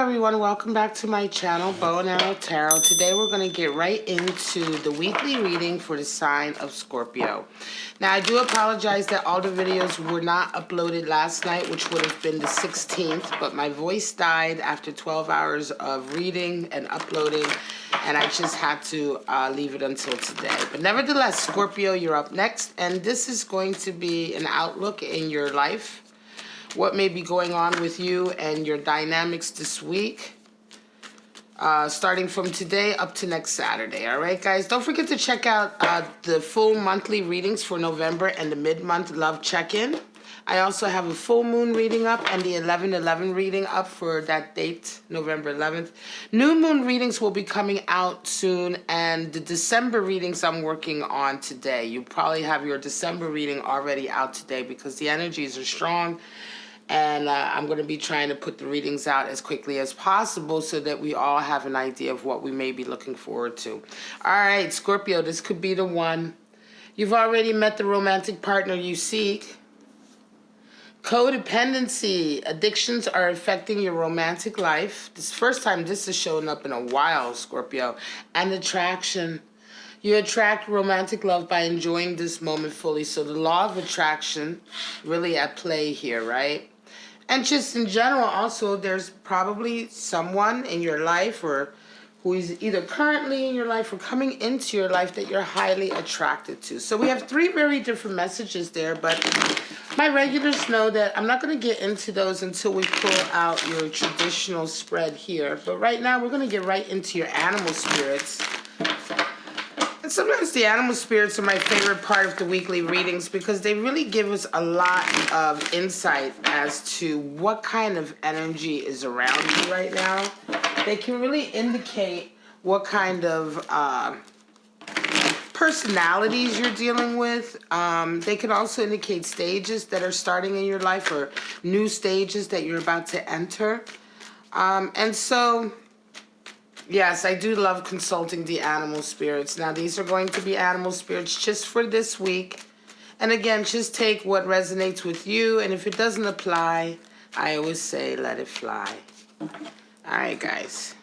everyone, welcome back to my channel, Bow and Arrow Tarot. Today we're going to get right into the weekly reading for the sign of Scorpio. Now I do apologize that all the videos were not uploaded last night, which would have been the 16th, but my voice died after 12 hours of reading and uploading, and I just had to leave it until today. But nevertheless, Scorpio, you're up next, and this is going to be an outlook in your life. What may be going on with you and your dynamics this week, starting from today up to next Saturday. All right, guys, don't forget to check out the full monthly readings for November and the mid-month love check-in. I also have a full moon reading up and the 11/11 reading up for that date, November 11th. New moon readings will be coming out soon, and the December readings I'm working on today. You probably have your December reading already out today because the energies are strong. And I'm going to be trying to put the readings out as quickly as possible so that we all have an idea of what we may be looking forward to. All right, Scorpio, this could be the one. You've already met the romantic partner you seek. Codependency. Addictions are affecting your romantic life. This is the first time this is showing up in a while, Scorpio. And attraction. You attract romantic love by enjoying this moment fully. So the law of attraction really at play here, right? And just in general, also, there's probably someone in your life or who is either currently in your life or coming into your life that you're highly attracted to. So we have three very different messages there, but my regulars know that I'm not going to get into those until we pull out your traditional spread here. But right now, we're going to get right into your animal spirits. And sometimes the animal spirits are my favorite part of the weekly readings because they really give us a lot of insight as to what kind of energy is around you right now. They can really indicate what kind of personalities you're dealing with. They can also indicate stages that are starting in your life or new stages that you're about to enter. And so... yes, I do love consulting the animal spirits. Now, these are going to be animal spirits just for this week. And again, just take what resonates with you. And if it doesn't apply, I always say, let it fly. All right, guys.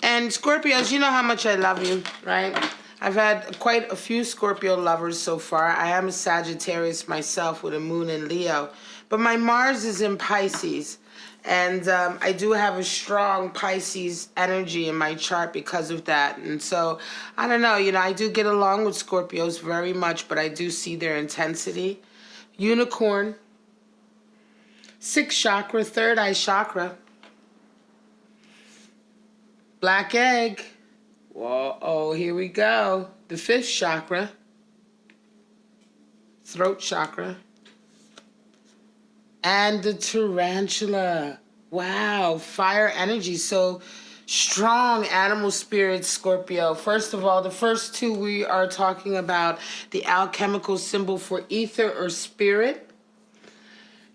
And Scorpios, you know how much I love you, right? I've had quite a few Scorpio lovers so far. I am a Sagittarius myself with a moon in Leo. But my Mars is in Pisces. And I do have a strong Pisces energy in my chart because of that. And so, I don't know, I do get along with Scorpios very much, but I do see their intensity. Unicorn. 6th chakra, 3rd eye chakra. Black egg. Whoa, oh, here we go. The 5th chakra. Throat chakra. And the tarantula. Wow, fire energy. So strong animal spirits, Scorpio. First of all, the first two we are talking about the alchemical symbol for ether or spirit.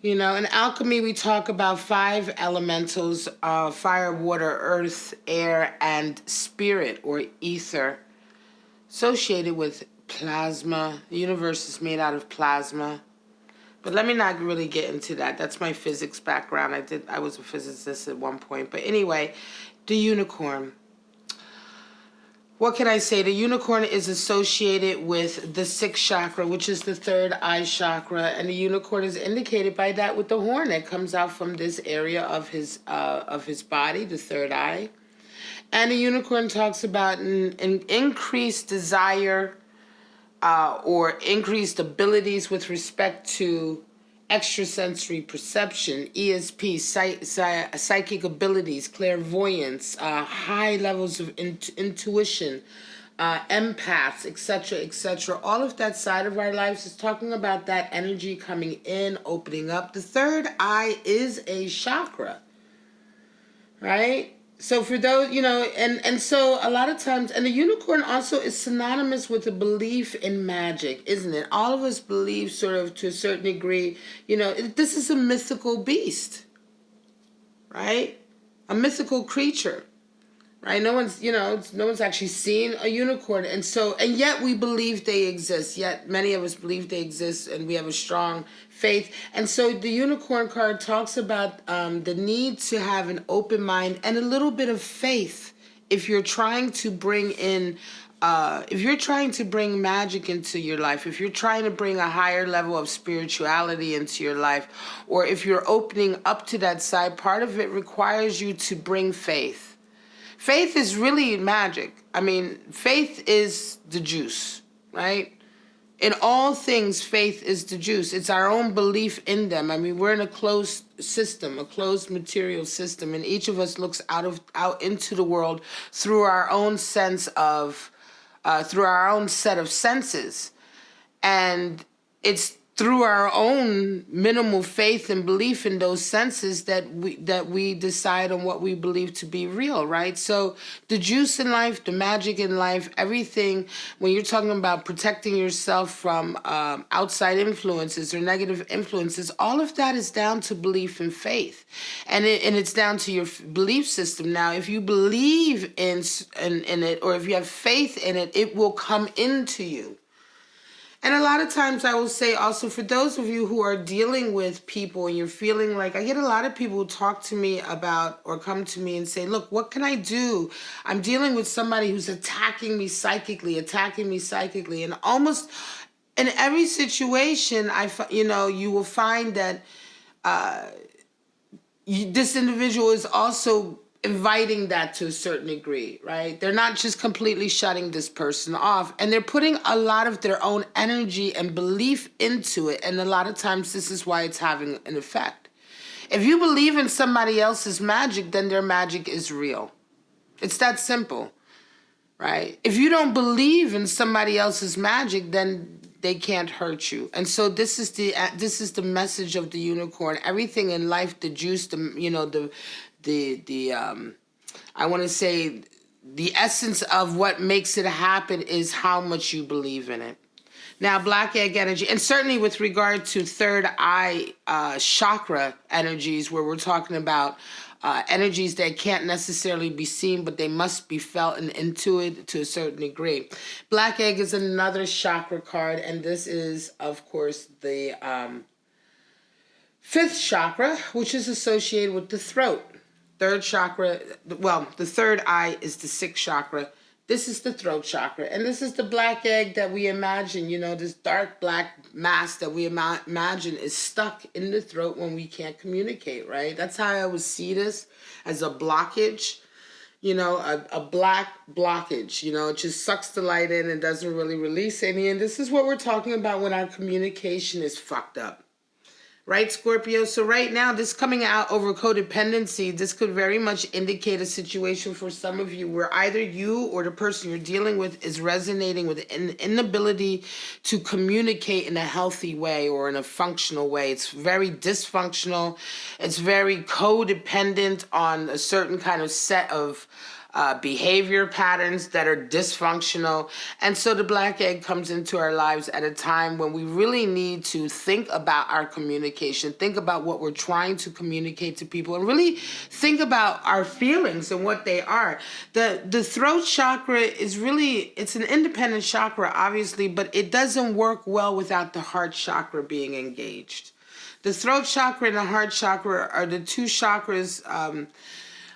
In alchemy we talk about 5 elementals, fire, water, earth, air, and spirit or ether. Associated with plasma. The universe is made out of plasma. But let me not really get into that. That's my physics background. I was a physicist at one point. But anyway, the unicorn. What can I say? The unicorn is associated with the 6th chakra, which is the 3rd eye chakra. And the unicorn is indicated by that with the horn that comes out from this area of his body, the 3rd eye. And the unicorn talks about an increased desire or increased abilities with respect to extrasensory perception, ESP, psychic abilities, clairvoyance, high levels of intuition, empaths, etc., etc. All of that side of our lives is talking about that energy coming in, opening up. The 3rd eye is a chakra, right? So for those, and so a lot of times, and the unicorn also is synonymous with a belief in magic, isn't it? All of us believe sort of to a certain degree, this is a mythical beast, right? A mythical creature. right? No one's, no one's actually seen a unicorn. And so, and yet we believe they exist. Yet many of us believe they exist, and we have a strong faith. And so the unicorn card talks about the need to have an open mind and a little bit of faith if you're trying to bring in if you're trying to bring magic into your life, if you're trying to bring a higher level of spirituality into your life, or if you're opening up to that side, part of it requires you to bring faith. Faith is really magic. I mean, faith is the juice, right? In all things, faith is the juice. It's our own belief in them. I mean, we're in a closed system, a closed material system, and each of us looks out into the world through our own sense of through our own set of senses. And it's through our own minimal faith and belief in those senses that we decide on what we believe to be real, right? So the juice in life, the magic in life, everything, when you're talking about protecting yourself from outside influences or negative influences, all of that is down to belief and faith. And it's down to your belief system. Now, if you believe in it, or if you have faith in it, it will come into you. And a lot of times I will say also, for those of you who are dealing with people and you're feeling like, I get a lot of people who talk to me about or come to me and say, look, what can I do? I'm dealing with somebody who's attacking me psychically. And almost in every situation, you will find that this individual is also inviting that to a certain degree, right? They're not just completely shutting this person off, and they're putting a lot of their own energy and belief into it. And a lot of times this is why it's having an effect. If you believe in somebody else's magic, then their magic is real. It's that simple, right? If you don't believe in somebody else's magic, then they can't hurt you. And so this is the message of the unicorn. Everything in life, the juice, I want to say the essence of what makes it happen is how much you believe in it. Now, black egg energy, and certainly with regard to third eye chakra energies, where we're talking about energies that can't necessarily be seen, but they must be felt and intuited to a certain degree. Black egg is another chakra card, and this is, of course, the fifth chakra, which is associated with the throat. Third chakra, well, the third eye is the sixth chakra. This is the throat chakra. And this is the black egg that we imagine, this dark black mass that we imagine is stuck in the throat when we can't communicate, right? That's how I would see this, as a blockage, a black blockage. It just sucks the light in and doesn't really release any. And this is what we're talking about when our communication is fucked up. Right, Scorpio? So right now, this coming out over codependency, this could very much indicate a situation for some of you where either you or the person you're dealing with is resonating with an inability to communicate in a healthy way or in a functional way. It's very dysfunctional. It's very codependent on a certain kind of set of behavior patterns that are dysfunctional. And so the black egg comes into our lives at a time when we really need to think about our communication, think about what we're trying to communicate to people, and really think about our feelings and what they are. The throat chakra is really, it's an independent chakra, obviously, but it doesn't work well without the heart chakra being engaged. The throat chakra and the heart chakra are the two chakras,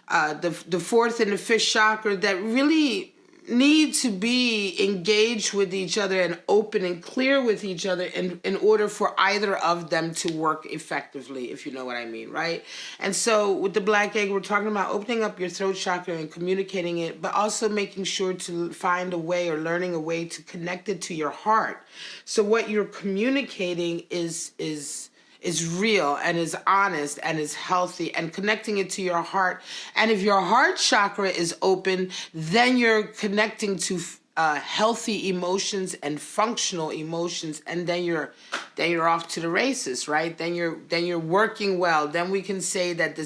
the fourth and the fifth chakra, that really need to be engaged with each other and open and clear with each other in order for either of them to work effectively, if you know what I mean, right? And so with the black egg, we're talking about opening up your throat chakra and communicating it, but also making sure to find a way or learning a way to connect it to your heart. So what you're communicating is real and is honest and is healthy, and connecting it to your heart. And if your heart chakra is open, then you're connecting to healthy emotions and functional emotions, and then you're off to the races, right? Then you're working well. Then we can say that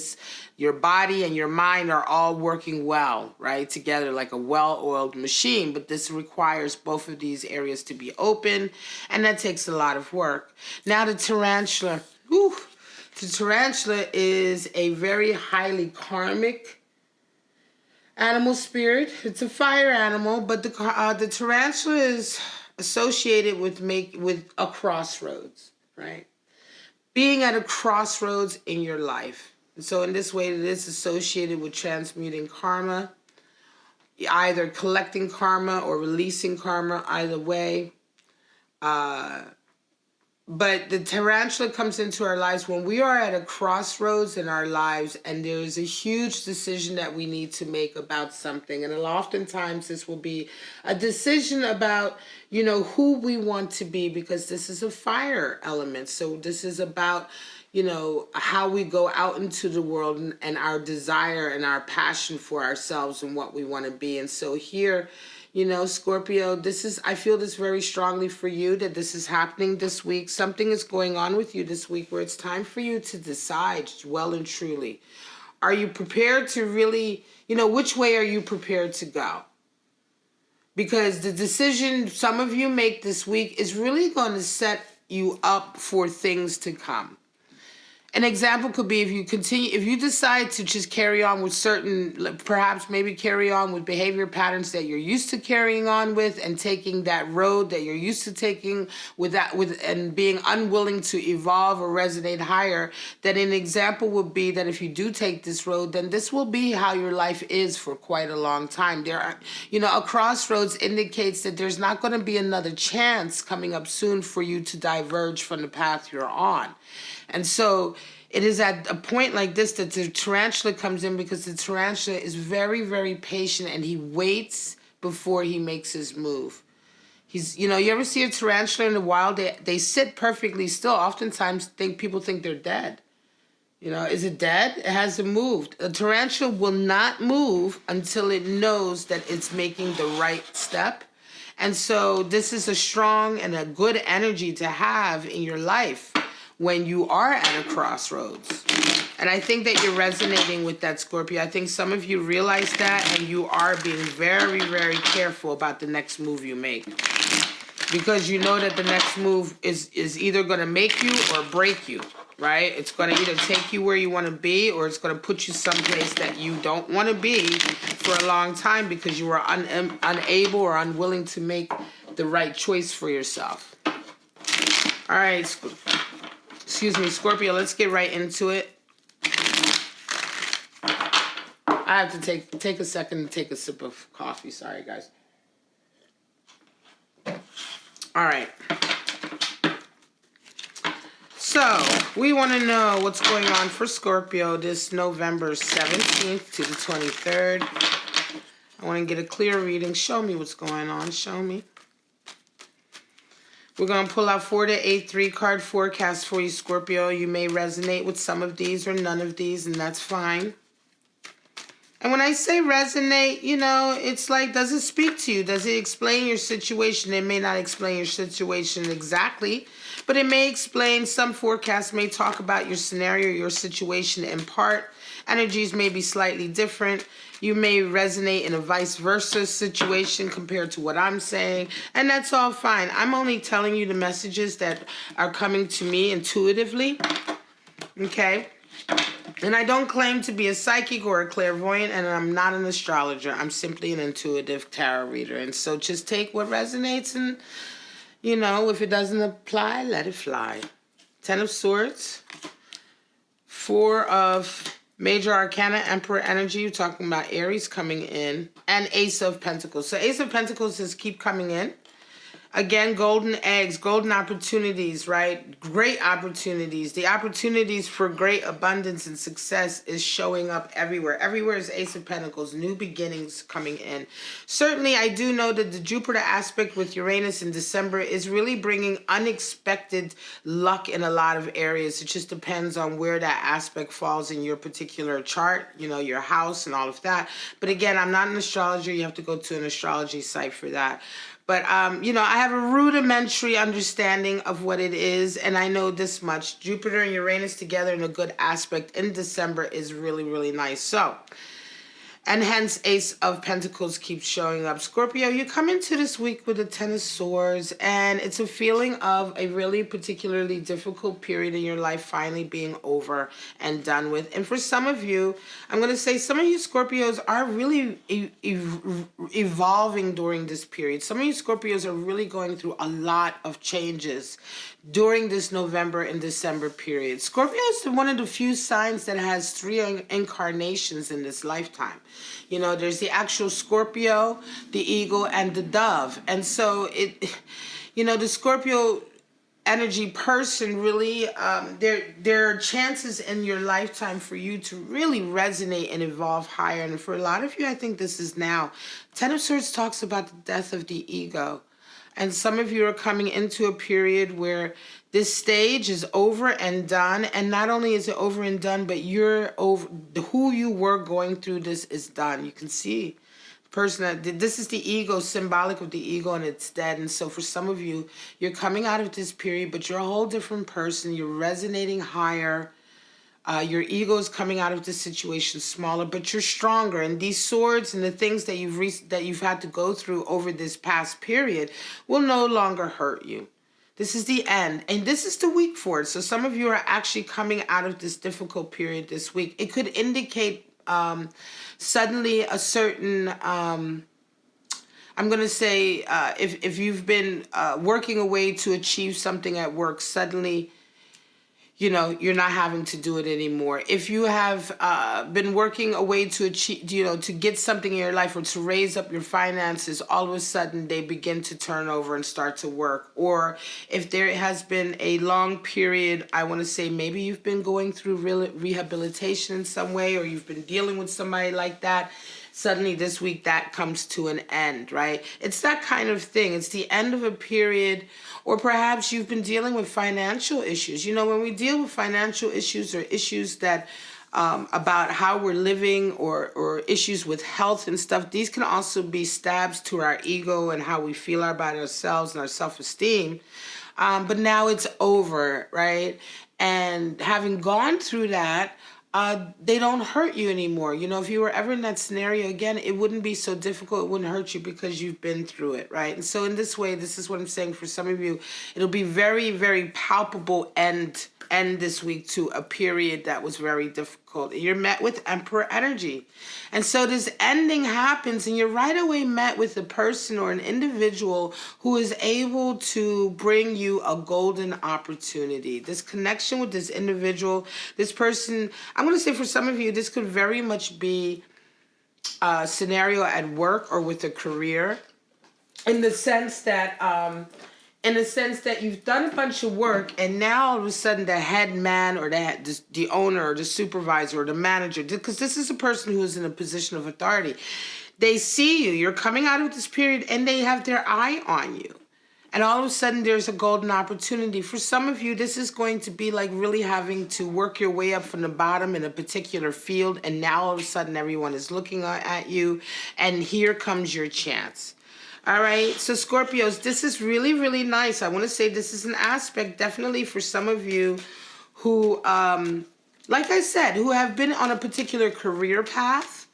your body and your mind are all working well, right, together like a well-oiled machine. But this requires both of these areas to be open, and that takes a lot of work. Now the tarantula. Whew. The tarantula is a very highly karmic Animal spirit. It's a fire animal, but the tarantula is associated with a crossroads, right? Being at a crossroads in your life. And so in this way, it is associated with transmuting karma, either collecting karma or releasing karma, either way. But the tarantula comes into our lives when we are at a crossroads in our lives and there's a huge decision that we need to make about something. And oftentimes this will be a decision about, who we want to be, because this is a fire element. So this is about, how we go out into the world and our desire and our passion for ourselves and what we want to be. And so here, Scorpio, I feel this very strongly for you, that this is happening this week. Something is going on with you this week where it's time for you to decide well and truly. Are you prepared to really, which way are you prepared to go? Because the decision some of you make this week is really going to set you up for things to come. An example could be if you decide to just carry on with perhaps maybe carry on with behavior patterns that you're used to carrying on with and taking that road that you're used to taking and being unwilling to evolve or resonate higher, then an example would be that if you do take this road, then this will be how your life is for quite a long time. A crossroads indicates that there's not going to be another chance coming up soon for you to diverge from the path you're on. And so it is at a point like this that the tarantula comes in, because the tarantula is very, very patient and he waits before he makes his move. You ever see a tarantula in the wild? They sit perfectly still. Oftentimes people think they're dead. Is it dead? It hasn't moved. A tarantula will not move until it knows that it's making the right step. And so this is a strong and a good energy to have in your life when you are at a crossroads. And I think that you're resonating with that, Scorpio. I think some of you realize that, and you are being very, very careful about the next move you make. Because you know that the next move is either going to make you or break you, right? It's going to either take you where you want to be, or it's going to put you someplace that you don't want to be for a long time because you are unable or unwilling to make the right choice for yourself. All right, Scorpio, let's get right into it. I have to take a second to take a sip of coffee. Sorry, guys. All right. So, we want to know what's going on for Scorpio this November 17th to the 23rd. I want to get a clear reading. Show me what's going on. Show me. We're going to pull out 4 to 8 3-card forecasts for you, Scorpio. You may resonate with some of these or none of these, and that's fine. And when I say resonate, it's like, does it speak to you? Does it explain your situation? It may not explain your situation exactly, but it may explain. Some forecasts may talk about your scenario, your situation in part. Energies may be slightly different. You may resonate in a vice versa situation compared to what I'm saying, and that's all fine. I'm only telling you the messages that are coming to me intuitively, okay? And I don't claim to be a psychic or a clairvoyant, and I'm not an astrologer. I'm simply an intuitive tarot reader, and so just take what resonates, and, if it doesn't apply, let it fly. 10 of Swords, 4 of Major Arcana, Emperor energy. You're talking about Aries coming in, and Ace of Pentacles. So Ace of Pentacles says keep coming in. Again, golden eggs, golden opportunities, right? Great opportunities. The opportunities for great abundance and success is showing up everywhere. Everywhere is Ace of Pentacles, new beginnings coming in. Certainly, I do know that the Jupiter aspect with Uranus in December is really bringing unexpected luck in a lot of areas. It just depends on where that aspect falls in your particular chart, your house and all of that. But again, I'm not an astrologer. You have to go to an astrology site for that. But, I have a rudimentary understanding of what it is, and I know this much. Jupiter and Uranus together in a good aspect in December is really, really nice. So, And hence Ace of Pentacles keeps showing up. Scorpio, you come into this week with the Ten of Swords, and it's a feeling of a really particularly difficult period in your life finally being over and done with. And for some of you, I'm going to say some of you Scorpios are really evolving during this period. Some of you Scorpios are really going through a lot of changes during this November and December period. Scorpio is one of the few signs that has 3 incarnations in this lifetime. You know, there's the actual Scorpio, the eagle, and the dove. And so the Scorpio energy person really, there are chances in your lifetime for you to really resonate and evolve higher. And for a lot of you, I think this is now. Ten of Swords talks about the death of the ego. And some of you are coming into a period where this stage is over and done. And not only is it over and done, but you're over, who you were going through this is done. You can see the person that this is the ego, symbolic of the ego, and it's dead. And so for some of you, you're coming out of this period, but you're a whole different person. You're resonating higher. Your ego is coming out of this situation smaller, but you're stronger. And these swords and the things that you've had to go through over this past period will no longer hurt you. This is the end, and this is the week for it. So some of you are actually coming out of this difficult period this week. It could indicate suddenly a certain I'm going to say if you've been working a way to achieve something at work, suddenly you're not having to do it anymore. If you have been working a way to achieve, to get something in your life or to raise up your finances, all of a sudden they begin to turn over and start to work. Or if there has been a long period, I want to say maybe you've been going through rehabilitation in some way, or you've been dealing with somebody like that. Suddenly this week that comes to an end, right? It's that kind of thing. It's the end of a period, or perhaps you've been dealing with financial issues. When we deal with financial issues or issues that about how we're living or issues with health and stuff, these can also be stabs to our ego and how we feel about ourselves and our self-esteem. But now it's over, right? And having gone through that, they don't hurt you anymore. If you were ever in that scenario again, it wouldn't be so difficult. It wouldn't hurt you because you've been through it, right? And so in this way, this is what I'm saying for some of you, it'll be very, very palpable end this week to a period that was very difficult. You're met with Emperor energy. And so this ending happens and you're right away met with a person or an individual who is able to bring you a golden opportunity. This connection with this individual, this person, I'm going to say for some of you, this could very much be a scenario at work or with a career, in the sense that you've done a bunch of work and now all of a sudden the head man or the owner or the supervisor or the manager, because this is a person who is in a position of authority, they see you, you're coming out of this period and they have their eye on you. And all of a sudden there's a golden opportunity. For some of you, this is going to be like really having to work your way up from the bottom in a particular field. And now all of a sudden everyone is looking at you and here comes your chance. All right, so Scorpios, this is really, really nice. I want to say this is an aspect definitely for some of you who, like I said, who have been on a particular career path.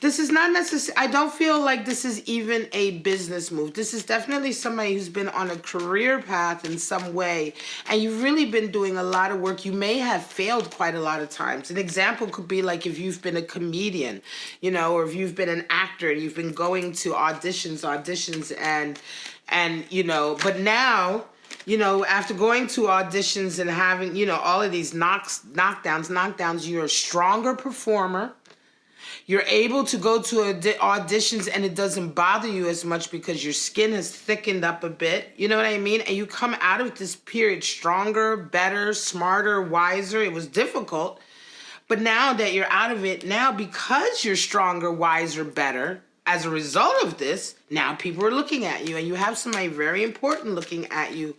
This is not necessarily, I don't feel like this is even a business move. This is definitely somebody who's been on a career path in some way, and you've really been doing a lot of work. You may have failed quite a lot of times. An example could be like if you've been a comedian, or if you've been an actor and you've been going to auditions, and but now, after going to auditions and having, all of these knockdowns, you're a stronger performer. You're able to go to auditions and it doesn't bother you as much because your skin has thickened up a bit. You know what I mean? And you come out of this period stronger, better, smarter, wiser. It was difficult. But now that you're out of it, now because you're stronger, wiser, better, as a result of this, now people are looking at you and you have somebody very important looking at you.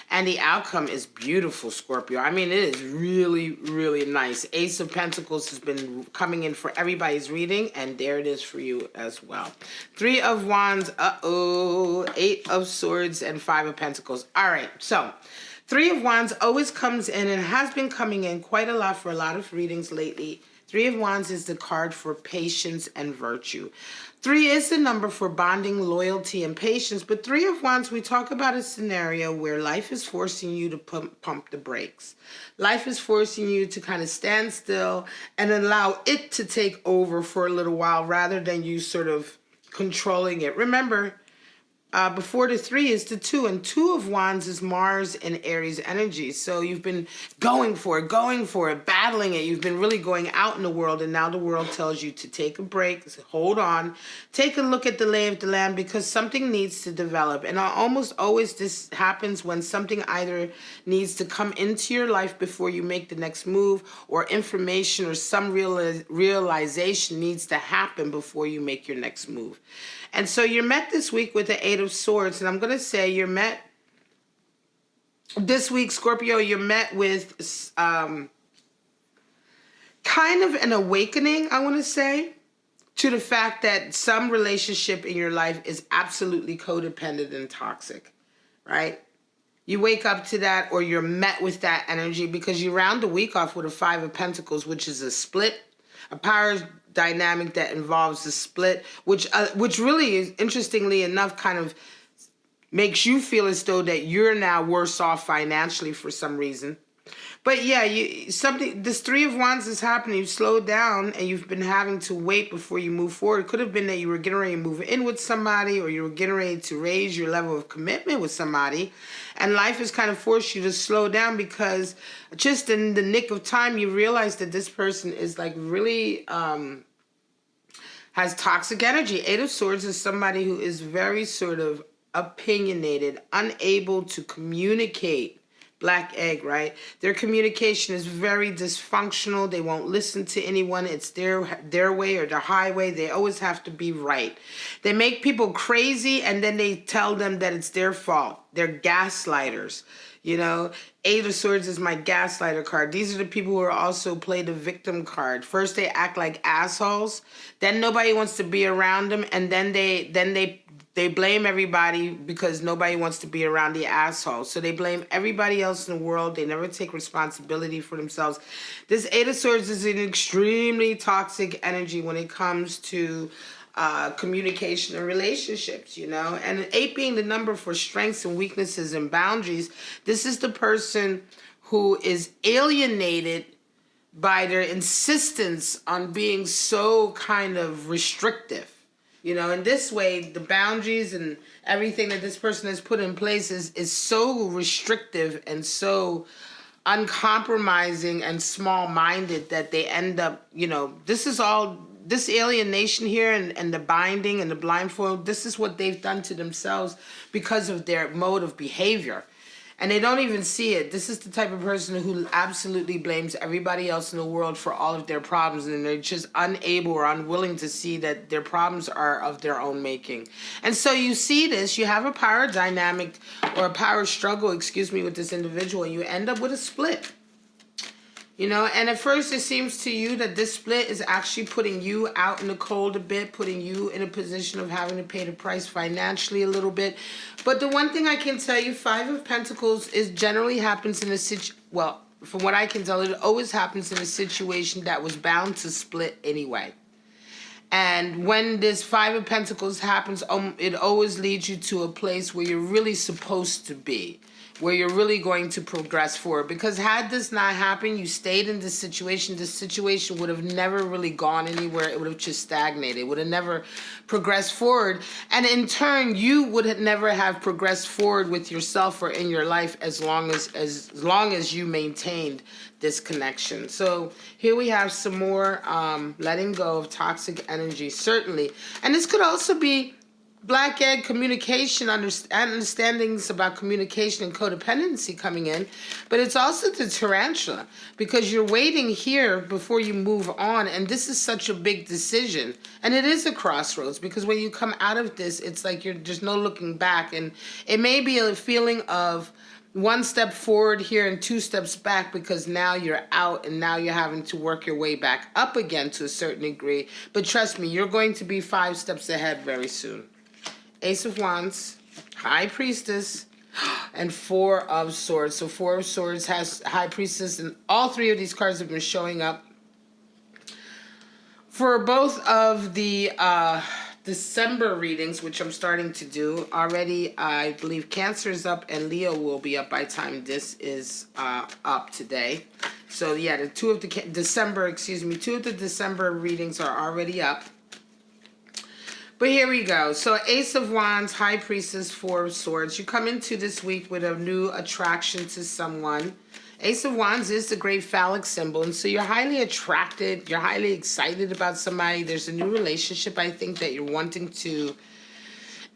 And the outcome is beautiful, Scorpio. I mean, it is really, really nice. Ace of Pentacles has been coming in for everybody's reading, and there it is for you as well. 3 of Wands, 8 of Swords, and 5 of Pentacles. All right, so 3 of Wands always comes in and has been coming in quite a lot for a lot of readings lately. Three of Wands is the card for patience and virtue. 3 is the number for bonding, loyalty, and patience. But Three of Wands, we talk about a scenario where life is forcing you to pump the brakes. Life is forcing you to kind of stand still and allow it to take over for a little while rather than you sort of controlling it. Remember, before the 3 is the 2, and 2 of Wands is Mars and Aries energy. So you've been going for it, battling it. You've been really going out in the world, and now the world tells you to take a break, hold on, take a look at the lay of the land, because something needs to develop. And almost always this happens when something either needs to come into your life before you make the next move, or information or some realization needs to happen before you make your next move. And so you're met this week with the 8 of Swords. And I'm going to say you're met this week, Scorpio, you're met with kind of an awakening, I want to say, to the fact that some relationship in your life is absolutely codependent and toxic, right? You wake up to that, or you're met with that energy, because you round the week off with a 5 of Pentacles, which is a split, a power dynamic that involves a split, which really is, interestingly enough, kind of makes you feel as though that you're now worse off financially for some reason. But yeah, this 3 of Wands is happening. You've slowed down and you've been having to wait before you move forward. It could have been that you were getting ready to move in with somebody, or you were getting ready to raise your level of commitment with somebody. And life has kind of forced you to slow down, because just in the nick of time, you realize that this person is like really has toxic energy. 8 of Swords is somebody who is very sort of opinionated, unable to communicate. Black egg, right? Their communication is very dysfunctional. They won't listen to anyone. It's their way or the highway. They always have to be right. They make people crazy, and then they tell them that it's their fault. They're gaslighters. You know, 8 of Swords is my gaslighter card. These are the people who are also play the victim card. First they act like assholes, then nobody wants to be around them, and then they blame everybody because nobody wants to be around the asshole. So they blame everybody else in the world. They never take responsibility for themselves. This 8 of Swords is an extremely toxic energy when it comes to communication and relationships, you know. And 8 being the number for strengths and weaknesses and boundaries, this is the person who is alienated by their insistence on being so kind of restrictive. You know, in this way, the boundaries and everything that this person has put in place is so restrictive and so uncompromising and small-minded that they end up, you know, this alienation here and the binding and the blindfold, this is what they've done to themselves because of their mode of behavior. And they don't even see it. This is the type of person who absolutely blames everybody else in the world for all of their problems, and they're just unable or unwilling to see that their problems are of their own making. And so you see this, you have a power dynamic or a power struggle, with this individual, and you end up with a split. You know, and at first it seems to you that this split is actually putting you out in the cold a bit, putting you in a position of having to pay the price financially a little bit. But the one thing I can tell you, 5 of Pentacles is generally happens in a well, from what I can tell, it always happens in a situation that was bound to split anyway. And when this 5 of Pentacles happens, it always leads you to a place where you're really supposed to be, where you're really going to progress forward. Because had this not happened, you stayed in this situation would have never really gone anywhere. It would have just stagnated. It would have never progressed forward. And in turn, you would never have progressed forward with yourself or in your life as long as you maintained this connection. So here we have some more letting go of toxic energy, certainly. And this could also be Black egg communication, understandings about communication and codependency coming in, but it's also the tarantula, because you're waiting here before you move on, and this is such a big decision, and it is a crossroads, because when you come out of this, it's like there's no looking back, and it may be a feeling of 1 step forward here and 2 steps back, because now you're out and now you're having to work your way back up again to a certain degree. But trust me, you're going to be 5 steps ahead very soon. Ace of Wands, High Priestess, and 4 of Swords. So 4 of Swords has High Priestess, and all 3 of these cards have been showing up For both of the December readings, which I'm starting to do already, I believe Cancer is up and Leo will be up by the time this is up today. So yeah, the two of the December readings are already up. But here we go. So Ace of Wands, High Priestess, Four of Swords. You come into this week with a new attraction to someone. Ace of Wands is the great phallic symbol. And so you're highly attracted. You're highly excited about somebody. There's a new relationship, I think, that you're wanting to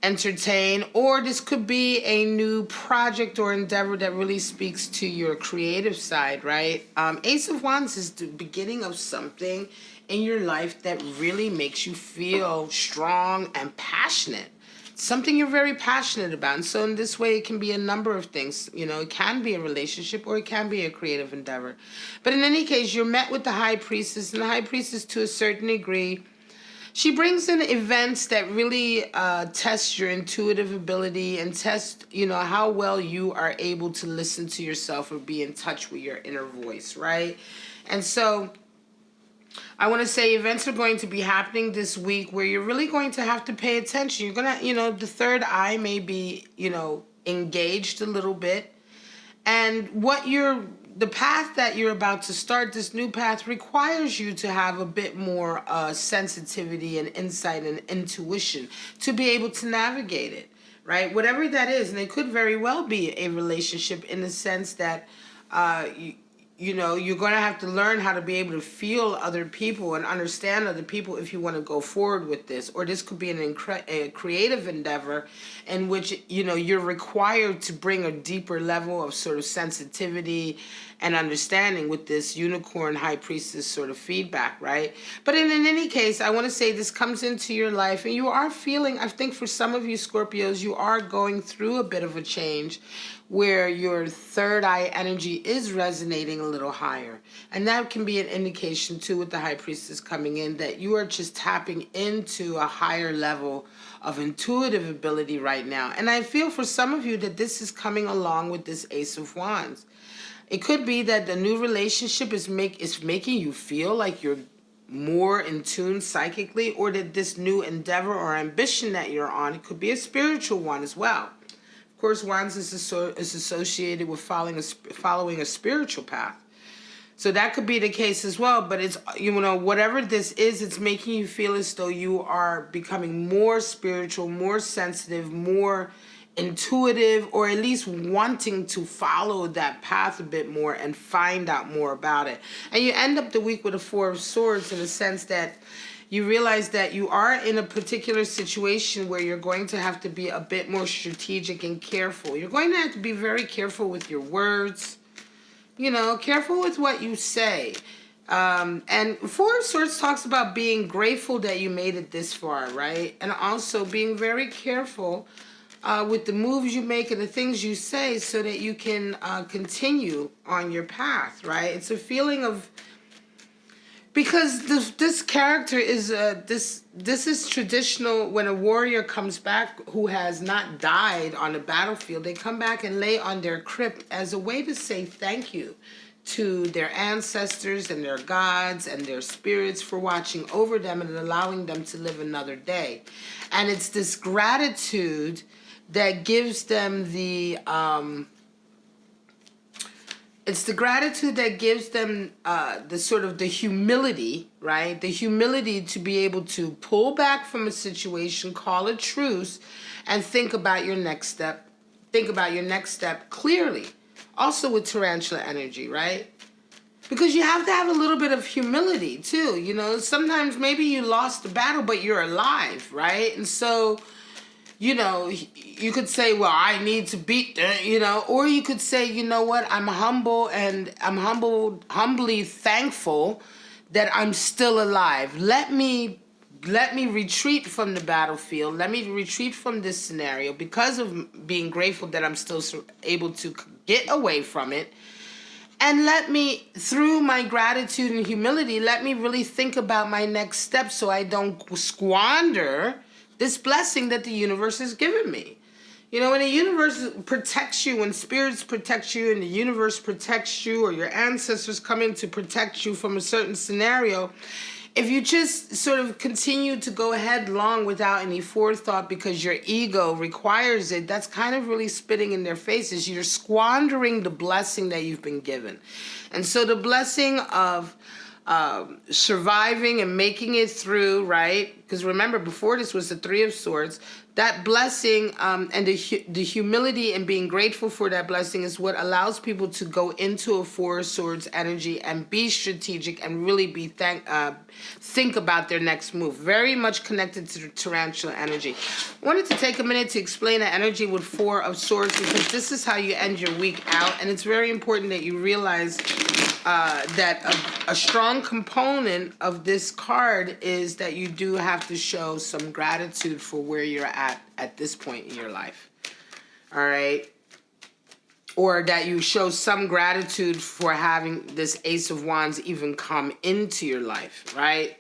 entertain. Or this could be a new project or endeavor that really speaks to your creative side, right? Ace of Wands is the beginning of something in your life that really makes you feel strong and passionate. Something you're very passionate about. And so in this way, it can be a number of things. You know, it can be a relationship or it can be a creative endeavor. But in any case, you're met with the High Priestess. And the High Priestess, to a certain degree, she brings in events that really test your intuitive ability and test, you know, how well you are able to listen to yourself or be in touch with your inner voice, right? And so I want to say events are going to be happening this week where you're really going to have to pay attention. You're going to, you know, the third eye may be, you know, engaged a little bit. And the path that you're about to start, this new path, requires you to have a bit more sensitivity and insight and intuition to be able to navigate it, right? Whatever that is. And it could very well be a relationship in the sense that you know, you're going to have to learn how to be able to feel other people and understand other people if you want to go forward with this. Or this could be a creative endeavor in which, you know, you're required to bring a deeper level of sort of sensitivity and understanding with this unicorn high priestess sort of feedback, right? But in any case, I want to say this comes into your life and you are feeling, I think for some of you Scorpios, you are going through a bit of a change where your third eye energy is resonating a little higher. And that can be an indication too with the High Priestess coming in that you are just tapping into a higher level of intuitive ability right now. And I feel for some of you that this is coming along with this Ace of Wands. It could be that the new relationship is making you feel like you're more in tune psychically, or that this new endeavor or ambition that you're on, it could be a spiritual one as well. Of course, Wands is associated with following a spiritual path. So that could be the case as well. But it's, you know, whatever this is, it's making you feel as though you are becoming more spiritual, more sensitive, more intuitive, or at least wanting to follow that path a bit more and find out more about it. And you end up the week with a Four of Swords in the sense that you realize that you are in a particular situation where you're going to have to be a bit more strategic and careful. You're going to have to be very careful with your words, you know, careful with what you say. And Four of Swords talks about being grateful that you made it this far, right? And also being very careful with the moves you make and the things you say so that you can continue on your path, right? It's a feeling of, because this character is this is traditional. When a warrior comes back who has not died on the battlefield, they come back and lay on their crypt as a way to say thank you to their ancestors and their gods and their spirits for watching over them and allowing them to live another day. And it's this gratitude that gives them the it's the gratitude that gives them the sort of the humility, right? The humility to be able to pull back from a situation, call a truce, and think about your next step. Think about your next step clearly. Also with tarantula energy, right? Because you have to have a little bit of humility too. You know, sometimes maybe you lost the battle, but you're alive, right? And so, you know, you could say, well, I need to beat them, you know, or you could say, you know what, I'm humble and I'm humbly thankful that I'm still alive. Let me retreat from the battlefield. Let me retreat from this scenario because of being grateful that I'm still able to get away from it. And let me, through my gratitude and humility, let me really think about my next step so I don't squander this blessing that the universe has given me. You know, when the universe protects you, when spirits protect you and the universe protects you, or your ancestors come in to protect you from a certain scenario, if you just sort of continue to go headlong without any forethought because your ego requires it, that's kind of really spitting in their faces. You're squandering the blessing that you've been given. And so the blessing of surviving and making it through, right? Because remember, before this was the Three of Swords. That blessing and the humility and being grateful for that blessing is what allows people to go into a Four of Swords energy and be strategic and really be think about their next move. Very much connected to the tarantula energy. I wanted to take a minute to explain the energy with Four of Swords because this is how you end your week out, and it's very important that you realize that a strong component of this card is that you do have to show some gratitude for where you're at this point in your life. All right? Or that you show some gratitude for having this Ace of Wands even come into your life, right?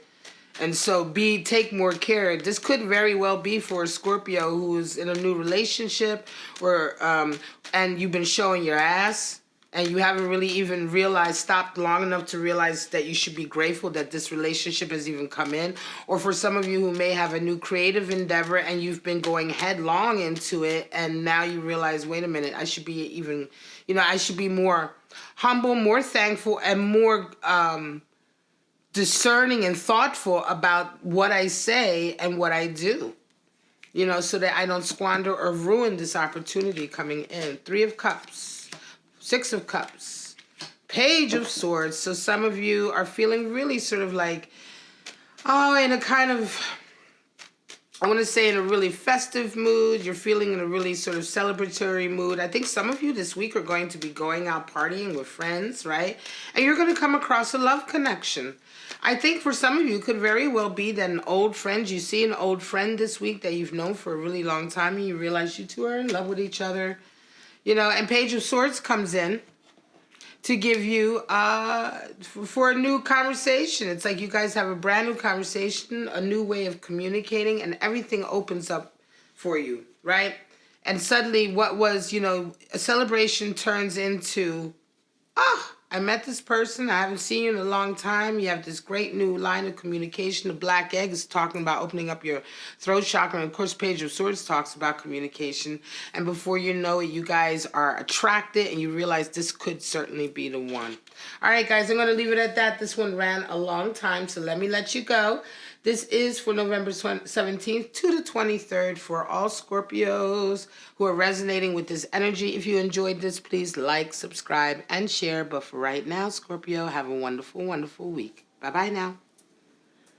And so take more care. This could very well be for a Scorpio who's in a new relationship or and you've been showing your ass. And you haven't really even stopped long enough to realize that you should be grateful that this relationship has even come in. Or for some of you who may have a new creative endeavor and you've been going headlong into it, and now you realize, wait a minute, I should be I should be more humble, more thankful, and more discerning and thoughtful about what I say and what I do. So that I don't squander or ruin this opportunity coming in. Three of Cups. Six of Cups, Page of Swords. So some of you are feeling really sort of like, in a kind of, I want to say in a really festive mood. You're feeling in a really sort of celebratory mood. I think some of you this week are going to be going out partying with friends, right? And you're going to come across a love connection. I think for some of you, it could very well be that an old friend, you see an old friend this week that you've known for a really long time and you realize you two are in love with each other. And Page of Swords comes in to give you for a new conversation. It's like you guys have a brand new conversation, a new way of communicating, and everything opens up for you, right? And suddenly what was, a celebration turns into, I met this person. I haven't seen you in a long time. You have this great new line of communication. The Black Egg is talking about opening up your throat chakra. And of course, Page of Swords talks about communication. And before you know it, you guys are attracted and you realize this could certainly be the one. All right, guys, I'm going to leave it at that. This one ran a long time, so let me let you go. This is for November 17th to the 23rd for all Scorpios who are resonating with this energy. If you enjoyed this, please like, subscribe, and share. But for right now, Scorpio, have a wonderful, wonderful week. Bye-bye now.